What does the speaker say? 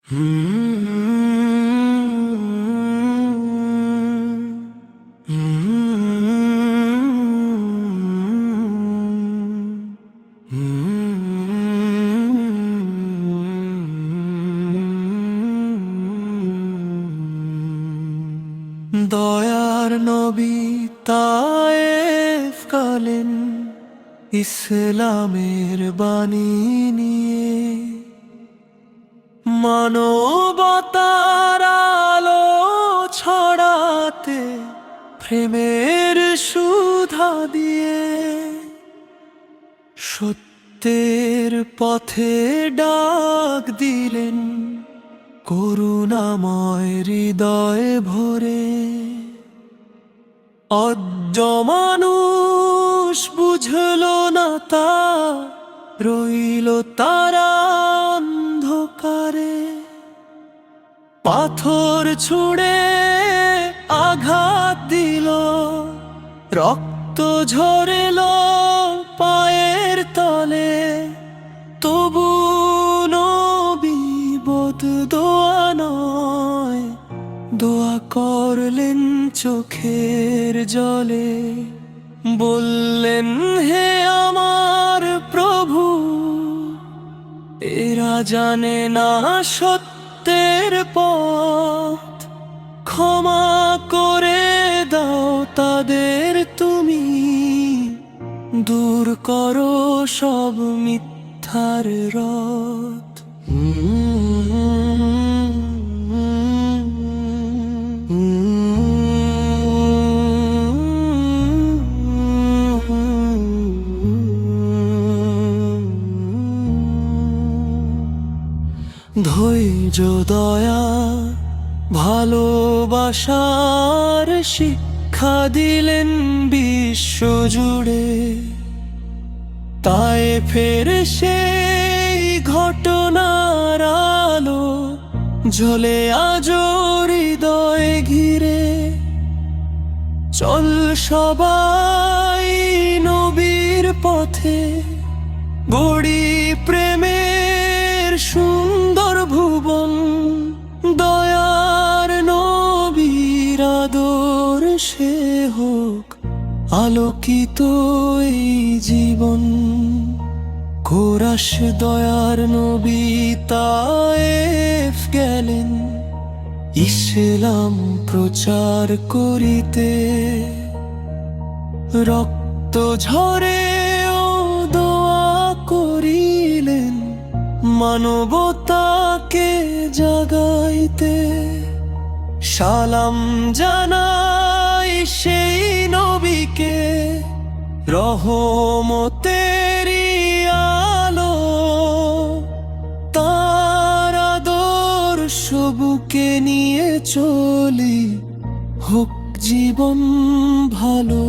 দয়ার নবী তায়েফ কালেন ইসলামের বাণী নিয়ে, মানবতার আলো ছড়াতে প্রেমের সুধা দিয়ে। সত্যের পথে ডাক দিলেন করুণাময় হৃদয় ভরে। অজ্ঞ মানুষ বুঝল না তা, রইল তারা অন্ধকারে। পাথর ছুঁড়ে আঘাত দিল, রক্ত ঝরেল পায়ের তলে। তবু নবী বদদোয়া নয়, দোয়া করলেন চোখের জলে। বললেন, হে আমার প্রভু, এরা জানে না সত্যের পথ। ক্ষমা করে দাও তাদের তুমি, দূর করো সব মিথ্যার রথ। ধৈর্য, দয়া, ভালোবাসার শিক্ষা দিলেন বিশ্ব জুড়ে। তায়েফের সেই ঘটনার আলো জ্বলে আজও হৃদয় ঘিরে। চল সবাই নবীর পথে, গড়ি প্রেমের সুন্দর ভুবন। দয়ার নবীর আদর্শে হোক আলোকিত এই জীবন। কোরাশ দয়ার নবী তায়েফ গেলেন ইসলাম প্রচার করিতে। রক্ত ঝরে ও দোয়া করিলেন মানবতাকে জাগাইতে। সালাম জানাই সেই নবীকে, রহমতেরই আলো। তার আদর্শ বুকে নিয়ে চলি, হোক জীবন ভালো।